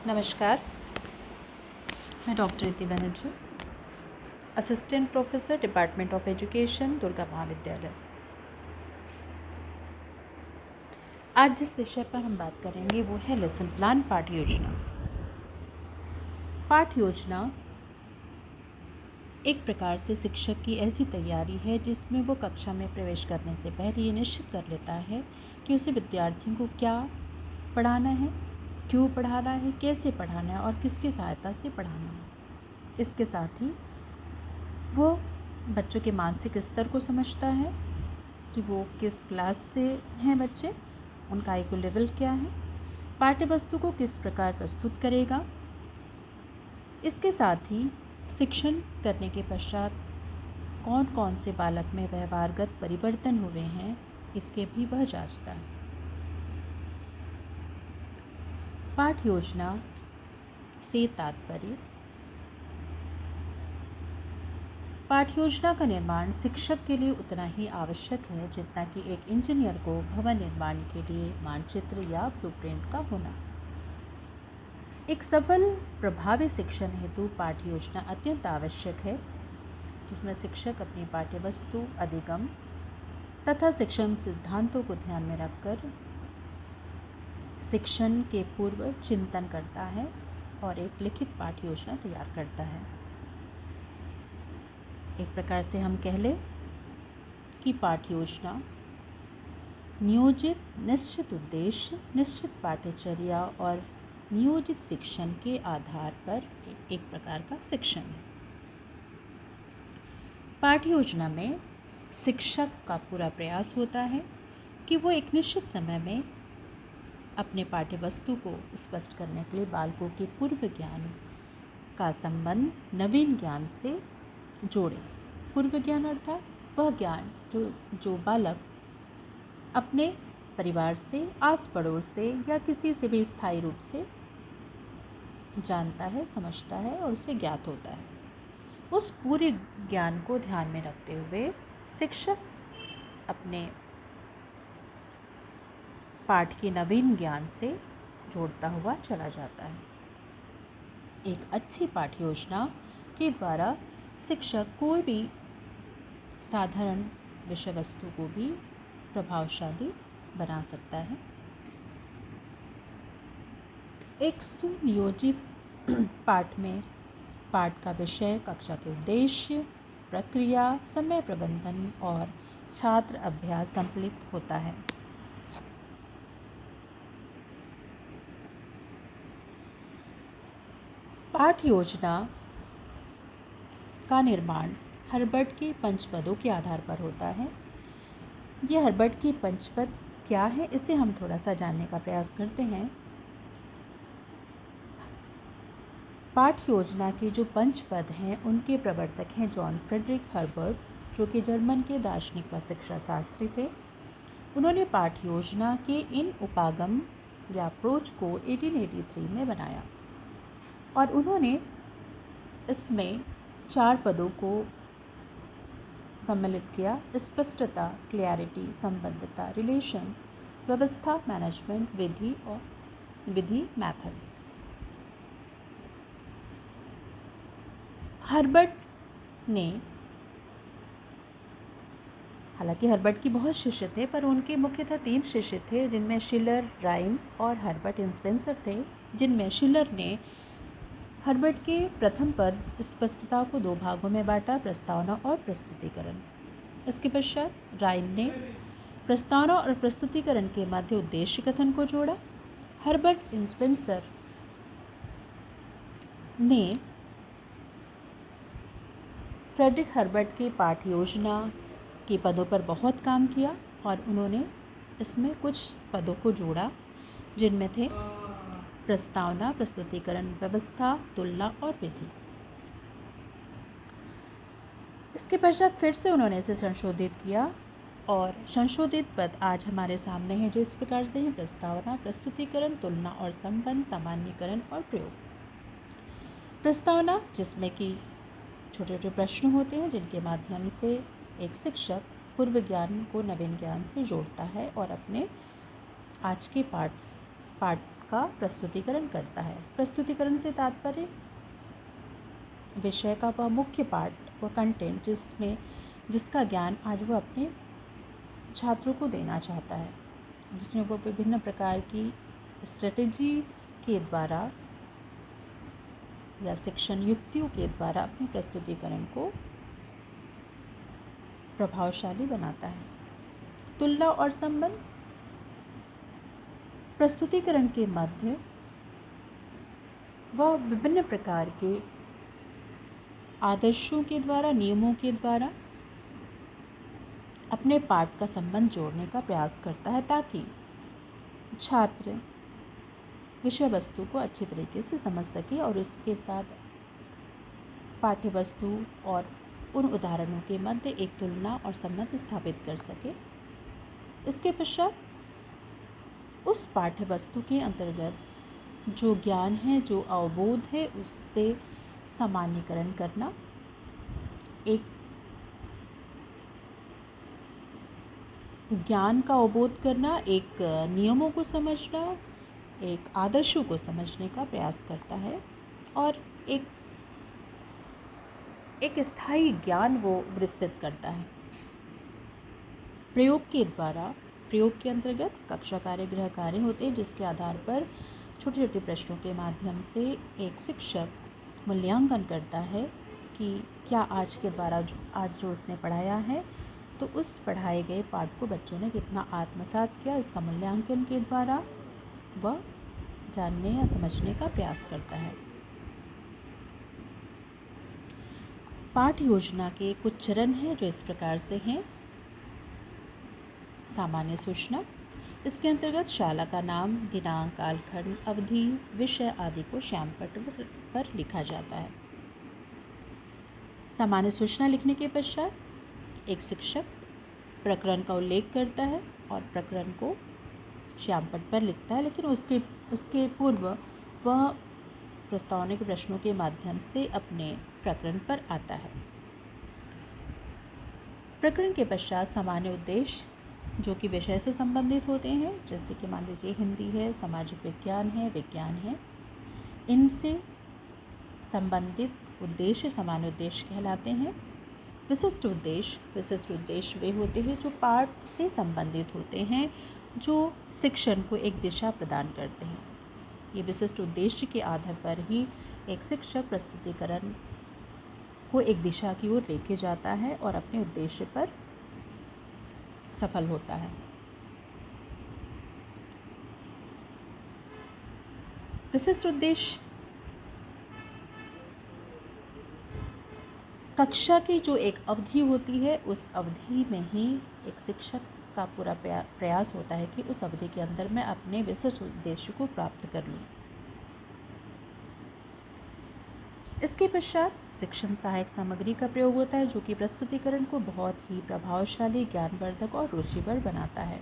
नमस्कार, मैं डॉक्टर इति Banerjee, assistant professor department of education, Durga महाविद्यालय। आज जिस विषय पर हम बात करेंगे वो है लेसन प्लान पाठ योजना। पाठ योजना एक प्रकार से शिक्षक की ऐसी तैयारी है जिसमें वो कक्षा में प्रवेश करने से पहले ये निश्चित कर लेता है कि उसे विद्यार्थियों को क्या पढ़ाना है, क्यों पढ़ाना है, कैसे पढ़ाना है और किसकी सहायता से पढ़ाना है। इसके साथ ही वो बच्चों के मानसिक स्तर को समझता है कि वो किस क्लास से हैं बच्चे, उनका IQ लेवल क्या है, पाठ्य वस्तु को किस प्रकार प्रस्तुत करेगा। इसके साथ ही शिक्षण करने के पश्चात कौन कौन से बालक में व्यवहारगत परिवर्तन हुए हैं, इसके भी वह जांचता है। पाठ योजना से तात्पर्य पाठ योजना का निर्माण शिक्षक के लिए उतना ही आवश्यक है जितना कि एक इंजीनियर को भवन निर्माण के लिए मानचित्र या ब्लूप्रिंट का होना। एक सफल प्रभावी शिक्षण हेतु पाठ योजना अत्यंत आवश्यक है, जिसमें शिक्षक अपनी पाठ्य वस्तु, अधिगम तथा शिक्षण सिद्धांतों को ध्यान में रखकर शिक्षण के पूर्व चिंतन करता है और एक लिखित पाठ योजना तैयार करता है। एक प्रकार से हम कह लें कि पाठ योजना नियोजित निश्चित उद्देश्य, निश्चित पाठ्यचर्या और नियोजित शिक्षण के आधार पर एक प्रकार का शिक्षण है। पाठ योजना में शिक्षक का पूरा प्रयास होता है कि वो एक निश्चित समय में अपने पाठ्य वस्तु को स्पष्ट करने के लिए बालकों के पूर्व ज्ञान का संबंध नवीन ज्ञान से जोड़े। पूर्व ज्ञान अर्थात वह ज्ञान जो बालक अपने परिवार से, आस पड़ोस से या किसी से भी स्थायी रूप से जानता है, समझता है और उसे ज्ञात होता है। उस पूरे ज्ञान को ध्यान में रखते हुए शिक्षक अपने पाठ के नवीन ज्ञान से जोड़ता हुआ चला जाता है। एक अच्छी पाठ योजना के द्वारा शिक्षक कोई भी साधारण विषय वस्तु को भी प्रभावशाली बना सकता है। एक सुनियोजित पाठ में पाठ का विषय, कक्षा के उद्देश्य, प्रक्रिया, समय प्रबंधन और छात्र अभ्यास सम्मिलित होता है। पाठ योजना का निर्माण हर्बर्ट के पंचपदों के आधार पर होता है। ये हर्बर्ट की पंचपद क्या है, इसे हम थोड़ा सा जानने का प्रयास करते हैं। पाठ योजना के जो पंचपद हैं उनके प्रवर्तक हैं जॉन फ्रेडरिक हर्बर्ट, जो कि जर्मन के दार्शनिक व शिक्षा शास्त्री थे। उन्होंने पाठ योजना के इन उपागम या अप्रोच को 1883 में बनाया और उन्होंने इसमें 4 पदों को सम्मिलित किया: स्पष्टता, क्लैरिटी, संबद्धता, रिलेशन, व्यवस्था, मैनेजमेंट, विधि, मेथड। हर्बर्ट ने, हालांकि हर्बर्ट की बहुत शिष्य थे, पर उनके मुख्यतः 3 शिष्य थे, जिनमें शिलर, राइम और हर्बर्ट स्पेंसर थे। जिनमें शिलर ने हर्बर्ट के प्रथम पद स्पष्टता को 2 भागों में बांटा: प्रस्तावना और प्रस्तुतिकरण। इसके पश्चात राइन ने प्रस्तावना और प्रस्तुतिकरण के मध्य उद्देश्य कथन को जोड़ा। हर्बर्ट स्पेंसर ने फ्रेडरिक हर्बर्ट के पाठ योजना के पदों पर बहुत काम किया और उन्होंने इसमें कुछ पदों को जोड़ा, जिनमें थे प्रस्तावना, प्रस्तुतिकरण, व्यवस्था, तुलना और विधि। इसके पश्चात फिर से उन्होंने इसे संशोधित किया और संशोधित पद आज हमारे सामने हैं, जो इस प्रकार से हैं: प्रस्तावना, प्रस्तुतिकरण, तुलना और संबंध, सामान्यीकरण और प्रयोग। प्रस्तावना, जिसमें कि छोटे छोटे प्रश्न होते हैं जिनके माध्यम से एक शिक्षक पूर्व ज्ञान को नवीन ज्ञान से जोड़ता है और अपने आज के पाठ का प्रस्तुतिकरण करता है। प्रस्तुतिकरण से तात्पर्य विषय का वह मुख्य पाठ, वह कंटेंट जिसका ज्ञान आज वो अपने छात्रों को देना चाहता है, जिसमें वो विभिन्न प्रकार की स्ट्रेटेजी के द्वारा या शिक्षण युक्तियों के द्वारा अपने प्रस्तुतिकरण को प्रभावशाली बनाता है। तुलना और संबंध प्रस्तुतिकरण के मध्य वह विभिन्न प्रकार के आदर्शों के द्वारा, नियमों के द्वारा अपने पाठ का संबंध जोड़ने का प्रयास करता है, ताकि छात्र विषय वस्तु को अच्छी तरीके से समझ सके और उसके साथ पाठ्य वस्तु और उन उदाहरणों के मध्य एक तुलना और संबंध स्थापित कर सके। इसके पश्चात उस पाठ्य वस्तु के अंतर्गत जो ज्ञान है, जो अवबोध है, उससे सामान्यीकरण करना, एक ज्ञान का अवबोध करना, एक नियमों को समझना, एक आदर्शों को समझने का प्रयास करता है और एक स्थायी ज्ञान वो विस्तृत करता है। प्रयोग के अंतर्गत कक्षा कार्य, गृह कार्य होते हैं, जिसके आधार पर छोटे छोटे प्रश्नों के माध्यम से एक शिक्षक मूल्यांकन करता है कि क्या आज के द्वारा आज जो उसने पढ़ाया है, तो उस पढ़ाए गए पाठ को बच्चों ने कितना आत्मसात किया। इसका मूल्यांकन के द्वारा वह जानने या समझने का प्रयास करता है। पाठ योजना के कुछ चरण हैं जो इस प्रकार से हैं। सामान्य सूचना, इसके अंतर्गत शाला का नाम, दिनांक, कालखंड, अवधि, विषय आदि को श्यामपट्ट पर लिखा जाता है। सामान्य सूचना लिखने के पश्चात एक शिक्षक प्रकरण का उल्लेख करता है और प्रकरण को श्यामपट्ट पर लिखता है, लेकिन उसके पूर्व वह प्रस्तावनिक प्रश्नों के माध्यम से अपने प्रकरण पर आता है। प्रकरण के पश्चात सामान्य उद्देश्य जो कि विषय से संबंधित होते हैं, जैसे कि मान लीजिए हिंदी है, सामाजिक विज्ञान है, इनसे संबंधित उद्देश्य सामान्य उद्देश्य कहलाते हैं। विशिष्ट उद्देश्य वे होते हैं जो पाठ से संबंधित होते हैं, जो शिक्षण को एक दिशा प्रदान करते हैं। ये विशिष्ट उद्देश्य के आधार पर ही एक शिक्षक प्रस्तुतिकरण को एक दिशा की ओर लेके जाता है और अपने उद्देश्य पर सफल होता है। विशिष्ट उद्देश्य कक्षा की जो एक अवधि होती है, उस अवधि में ही एक शिक्षक का पूरा प्रयास होता है कि उस अवधि के अंदर मैं अपने विशिष्ट उद्देश्य को प्राप्त कर लूँ। इसके पश्चात शिक्षण सहायक सामग्री का प्रयोग होता है, जो कि प्रस्तुतिकरण को बहुत ही प्रभावशाली, ज्ञानवर्धक और रुचिकर बनाता है,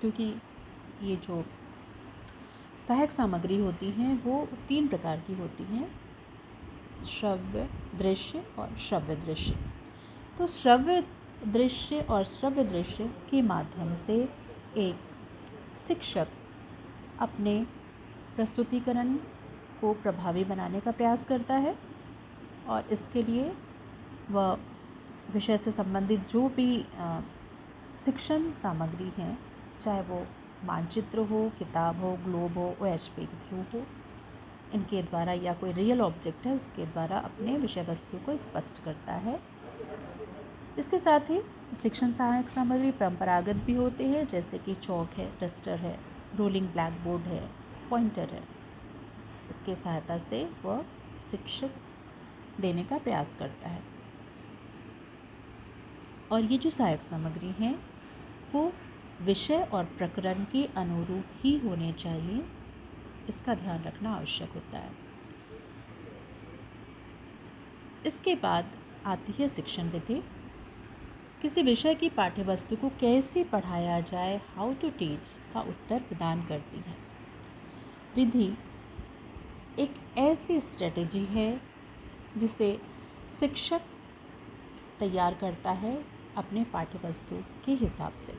क्योंकि ये जो सहायक सामग्री होती हैं वो 3 प्रकार की होती हैं, श्रव्य, दृश्य और श्रव्य दृश्य। तो श्रव्य दृश्य और श्रव्य दृश्य के माध्यम से एक शिक्षक अपने प्रस्तुतिकरण को प्रभावी बनाने का प्रयास करता है और इसके लिए वह विषय से संबंधित जो भी शिक्षण सामग्री हैं, चाहे वो मानचित्र हो, किताब हो, ग्लोब हो, OHP के थ्रू हो, इनके द्वारा या कोई रियल ऑब्जेक्ट है उसके द्वारा अपने विषय वस्तु को स्पष्ट करता है। इसके साथ ही शिक्षण सहायक सामग्री परंपरागत भी होते हैं, जैसे कि चौक है, डस्टर है, रोलिंग ब्लैक बोर्ड है, पॉइंटर है। इसके सहायता से वह शिक्षक देने का प्रयास करता है। और ये जो सहायक सामग्री है वो विषय और प्रकरण के अनुरूप ही होने चाहिए, इसका ध्यान रखना आवश्यक होता है। इसके बाद आती है शिक्षण विधि। किसी विषय की पाठ्य वस्तु को कैसे पढ़ाया जाए, हाउ टू टीच का उत्तर प्रदान करती है। विधि एक ऐसी स्ट्रेटेजी है जिसे शिक्षक तैयार करता है अपने पाठ्य वस्तु के हिसाब से।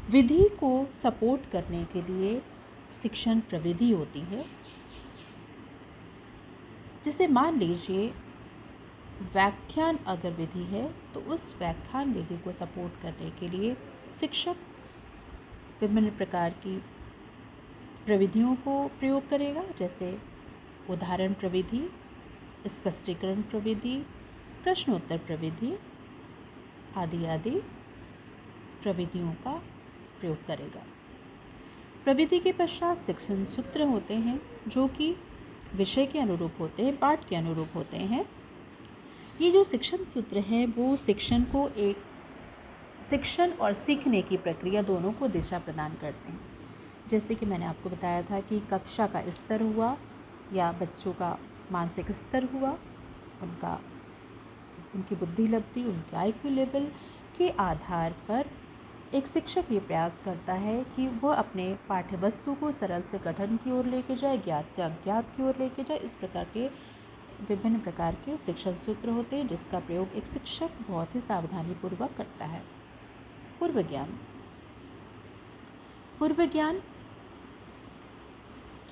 विधि को सपोर्ट करने के लिए शिक्षण प्रविधि होती है, जिसे मान लीजिए व्याख्यान अगर विधि है तो उस व्याख्यान विधि को सपोर्ट करने के लिए शिक्षक विभिन्न प्रकार की प्रविधियों को प्रयोग करेगा, जैसे उदाहरण प्रविधि, स्पष्टीकरण प्रविधि, प्रश्नोत्तर प्रविधि आदि आदि प्रविधियों का प्रयोग करेगा। प्रविधि के पश्चात शिक्षण सूत्र होते हैं जो कि विषय के अनुरूप होते हैं, पाठ के अनुरूप होते हैं। ये जो शिक्षण सूत्र हैं वो शिक्षण और सीखने की प्रक्रिया दोनों को दिशा प्रदान करते हैं। जैसे कि मैंने आपको बताया था कि कक्षा का स्तर हुआ या बच्चों का मानसिक स्तर हुआ, उनकी बुद्धि लब्धि, उनके आईक्यू लेवल के आधार पर एक शिक्षक ये प्रयास करता है कि वह अपने पाठ्य वस्तु को सरल से कठिन की ओर लेके जाए, ज्ञात से अज्ञात की ओर लेके जाए। इस प्रकार के विभिन्न प्रकार के शिक्षण सूत्र होते हैं जिसका प्रयोग एक शिक्षक बहुत ही सावधानीपूर्वक करता है। पूर्व ज्ञान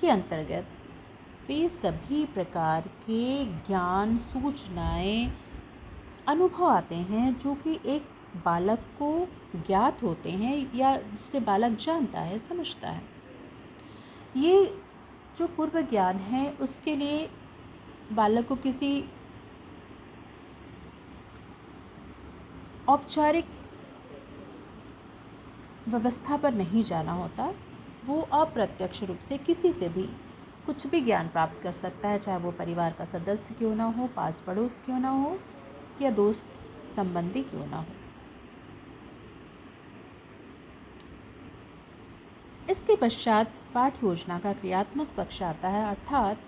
के अंतर्गत वे सभी प्रकार के ज्ञान, सूचनाएं, अनुभव आते हैं जो कि एक बालक को ज्ञात होते हैं या जिससे बालक जानता है, समझता है। ये जो पूर्व ज्ञान है उसके लिए बालक को किसी औपचारिक व्यवस्था पर नहीं जाना होता, वो अप्रत्यक्ष रूप से किसी से भी कुछ भी ज्ञान प्राप्त कर सकता है, चाहे वो परिवार का सदस्य क्यों ना हो, पास पड़ोस क्यों ना हो या दोस्त संबंधी क्यों ना हो। इसके पश्चात पाठ योजना का क्रियात्मक पक्ष आता है, अर्थात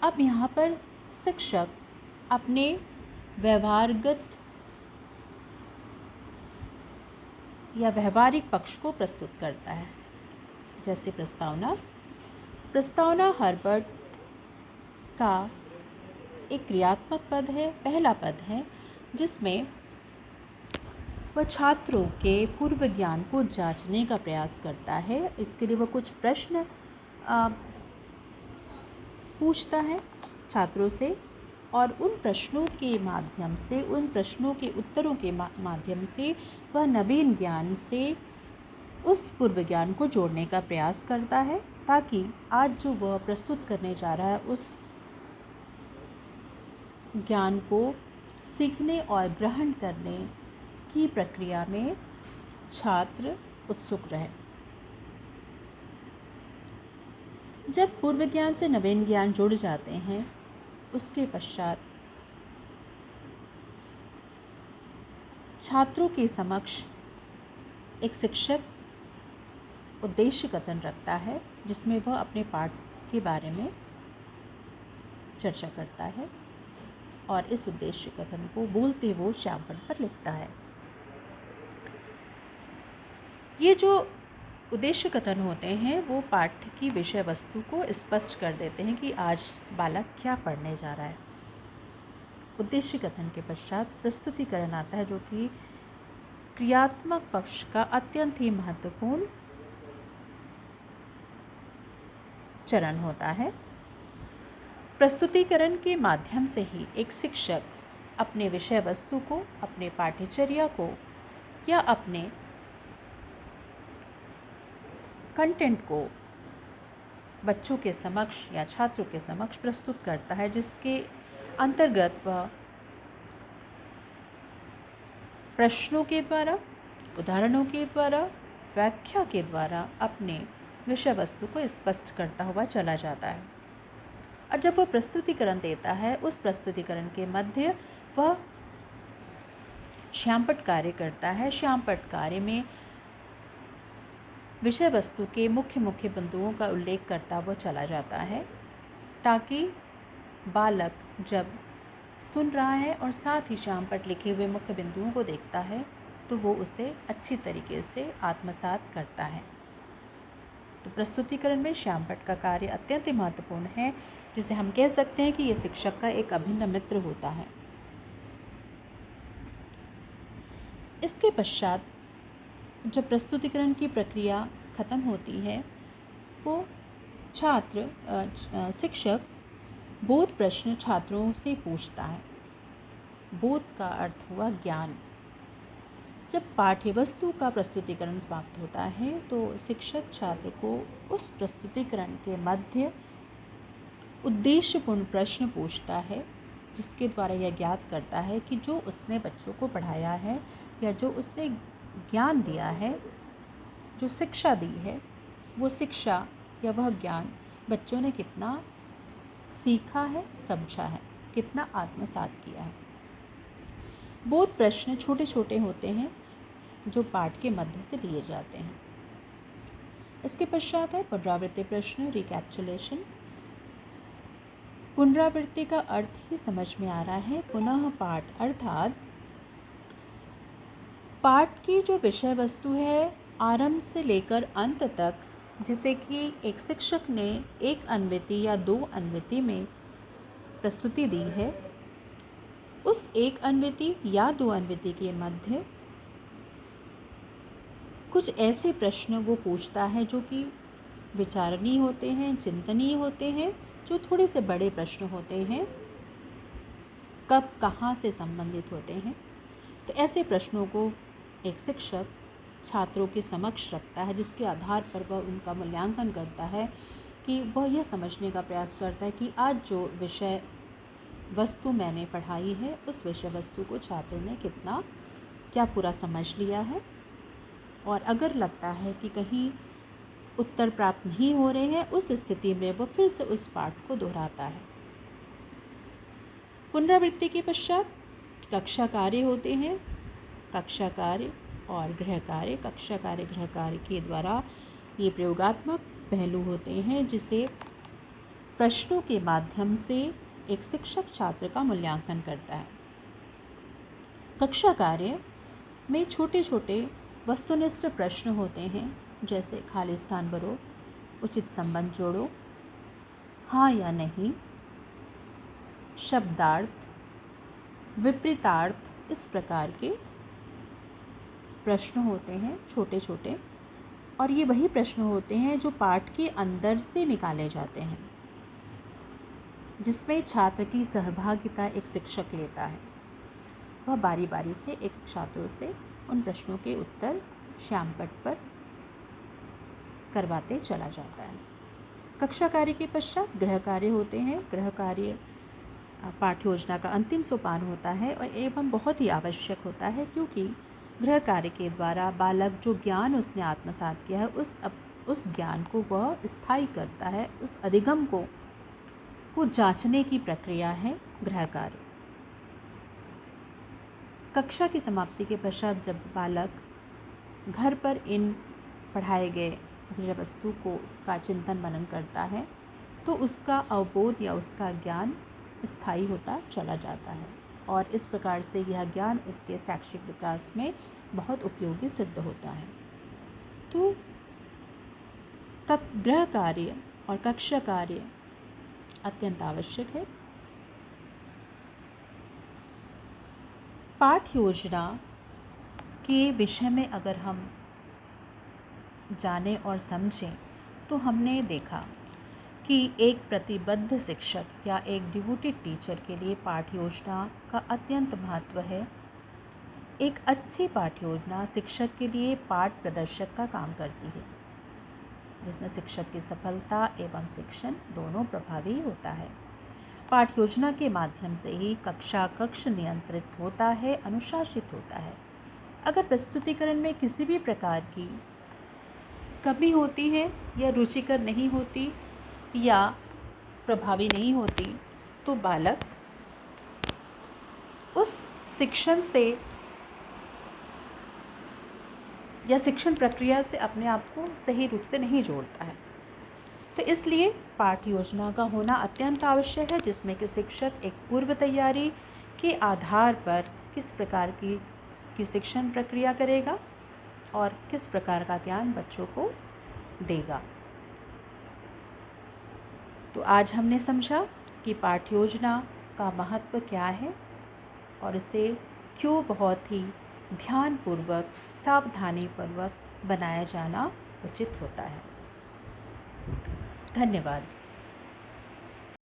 अब यहाँ पर शिक्षक अपने व्यवहारगत या व्यवहारिक पक्ष को प्रस्तुत करता है। जैसे प्रस्तावना हर्बर्ट का एक क्रियात्मक पद है, पहला पद है, जिसमें वह छात्रों के पूर्व ज्ञान को जांचने का प्रयास करता है। इसके लिए वह कुछ प्रश्न पूछता है छात्रों से और उन प्रश्नों के माध्यम से, उन प्रश्नों के उत्तरों के माध्यम से वह नवीन ज्ञान से उस पूर्व ज्ञान को जोड़ने का प्रयास करता है, ताकि आज जो वह प्रस्तुत करने जा रहा है उस ज्ञान को सीखने और ग्रहण करने की प्रक्रिया में छात्र उत्सुक रहे। जब पूर्व ज्ञान से नवीन ज्ञान जुड़ जाते हैं, उसके पश्चात छात्रों के समक्ष एक शिक्षक उद्देश्य कथन रखता है, जिसमें वह अपने पाठ के बारे में चर्चा करता है और इस उद्देश्य कथन को बोलते वो श्यामपट्ट पर लिखता है। ये जो उद्देश्य कथन होते हैं वो पाठ की विषय वस्तु को स्पष्ट कर देते हैं कि आज बालक क्या पढ़ने जा रहा है। उद्देश्य कथन के पश्चात प्रस्तुतिकरण आता है, जो कि क्रियात्मक पक्ष का अत्यंत ही महत्वपूर्ण चरण होता है। प्रस्तुतिकरण के माध्यम से ही एक शिक्षक अपने विषय वस्तु को, अपने पाठ्यचर्या को या अपने कंटेंट को बच्चों के समक्ष या छात्रों के समक्ष प्रस्तुत करता है, जिसके अंतर्गत वह प्रश्नों के द्वारा, उदाहरणों के द्वारा, व्याख्या के द्वारा अपने विषय वस्तु को स्पष्ट करता हुआ चला जाता है। और जब वह प्रस्तुतिकरण देता है, उस प्रस्तुतिकरण के मध्य वह श्यामपट्ट कार्य करता है। श्यामपट्ट कार्य में विषय वस्तु के मुख्य बिंदुओं का उल्लेख करता हुआ चला जाता है, ताकि बालक जब सुन रहा है और साथ ही श्यामपट्ट लिखे हुए मुख्य बिंदुओं को देखता है तो वो उसे अच्छी तरीके से आत्मसात करता है। तो प्रस्तुतिकरण में श्यामपट्ट का कार्य अत्यंत महत्वपूर्ण है, जिसे हम कह सकते हैं कि यह शिक्षक का एक अभिन्न मित्र होता है। इसके पश्चात जब प्रस्तुतिकरण की प्रक्रिया ख़त्म होती है वो शिक्षक बोध प्रश्न छात्रों से पूछता है। बोध का अर्थ हुआ ज्ञान। जब पाठ्य वस्तु का प्रस्तुतिकरण समाप्त होता है तो शिक्षक छात्र को उस प्रस्तुतिकरण के मध्य उद्देश्यपूर्ण प्रश्न पूछता है, जिसके द्वारा यह ज्ञात करता है कि जो उसने बच्चों को पढ़ाया है या जो उसने ज्ञान दिया है, जो शिक्षा दी है, वो शिक्षा या वह ज्ञान बच्चों ने कितना सीखा है, समझा है, कितना आत्मसात किया है। बोध प्रश्न छोटे छोटे होते हैं जो पाठ के मध्य से लिए जाते हैं। इसके पश्चात है पुनरावृत्ति प्रश्न, रिकैप्चुलेशन। पुनरावृत्ति का अर्थ ही समझ में आ रहा है पुनः पाठ, अर्थात पाठ की जो विषय वस्तु है आरंभ से लेकर अंत तक, जिसे कि एक शिक्षक ने एक अन्विति या 2 अन्विति में प्रस्तुति दी है, उस एक अन्विति या 2 अन्विति के मध्य कुछ ऐसे प्रश्न वो पूछता है जो कि विचारणीय होते हैं, चिंतनीय होते हैं, जो थोड़े से बड़े प्रश्न होते हैं, कब कहाँ से संबंधित होते हैं। तो ऐसे प्रश्नों को एक शिक्षक छात्रों के समक्ष रखता है, जिसके आधार पर वह उनका मूल्यांकन करता है कि वह यह समझने का प्रयास करता है कि आज जो विषय वस्तु मैंने पढ़ाई है उस विषय वस्तु को छात्रों ने क्या पूरा समझ लिया है, और अगर लगता है कि कहीं उत्तर प्राप्त नहीं हो रहे हैं, उस स्थिति में वह फिर से उस पाठ को दोहराता है। पुनरावृत्ति के पश्चात कक्षा कार्य होते हैं। कक्षा कार्य और गृह कार्य। कक्षा कार्य गृह कार्य के द्वारा ये प्रयोगात्मक पहलू होते हैं, जिसे प्रश्नों के माध्यम से एक शिक्षक छात्र का मूल्यांकन करता है। कक्षा कार्य में छोटे छोटे वस्तुनिष्ठ प्रश्न होते हैं, जैसे खाली स्थान भरो, उचित संबंध जोड़ो, हाँ या नहीं, शब्दार्थ, विपरीतार्थ, इस प्रकार के प्रश्न होते हैं छोटे छोटे। और ये वही प्रश्न होते हैं जो पाठ के अंदर से निकाले जाते हैं, जिसमें छात्र की सहभागिता एक शिक्षक लेता है। वह बारी बारी से एक छात्रों से उन प्रश्नों के उत्तर श्यामपट्ट पर करवाते चला जाता है। कक्षा कार्य के पश्चात गृह कार्य होते हैं। गृह कार्य पाठ्य योजना का अंतिम सोपान होता है और एवं बहुत ही आवश्यक होता है, क्योंकि गृह कार्य के द्वारा बालक जो ज्ञान उसने आत्मसात किया है उस ज्ञान को वह स्थायी करता है। उस अधिगम को जांचने की प्रक्रिया है गृह कार्य। कक्षा की समाप्ति के पश्चात जब बालक घर पर इन पढ़ाए गए विषय वस्तु का चिंतन मनन करता है, तो उसका अवबोध या उसका ज्ञान स्थायी होता चला जाता है, और इस प्रकार से यह ज्ञान उसके शैक्षिक विकास में बहुत उपयोगी सिद्ध होता है। तो गृह कार्य और कक्षा कार्य अत्यंत आवश्यक है। पाठ्य योजना के विषय में अगर हम जानें और समझें, तो हमने देखा कि एक प्रतिबद्ध शिक्षक या एक डिवोटेड टीचर के लिए पाठ्य योजना का अत्यंत महत्व है। एक अच्छी पाठ्य योजना शिक्षक के लिए पाठ प्रदर्शक का काम करती है, जिसमें शिक्षक की सफलता एवं शिक्षण दोनों प्रभावी होता है। पाठ्य योजना के माध्यम से ही कक्ष नियंत्रित होता है, अनुशासित होता है। अगर प्रस्तुतिकरण में किसी भी प्रकार की कमी होती है या रुचिकर नहीं होती या प्रभावी नहीं होती, तो बालक उस शिक्षण से या शिक्षण प्रक्रिया से अपने आप को सही रूप से नहीं जोड़ता है। तो इसलिए पाठ्य योजना का होना अत्यंत आवश्यक है, जिसमें कि शिक्षक एक पूर्व तैयारी के आधार पर किस प्रकार की शिक्षण प्रक्रिया करेगा और किस प्रकार का ज्ञान बच्चों को देगा। तो आज हमने समझा कि पाठ्य योजना का महत्व क्या है और इसे क्यों बहुत ही ध्यानपूर्वक, सावधानीपूर्वक बनाया जाना उचित होता है। धन्यवाद।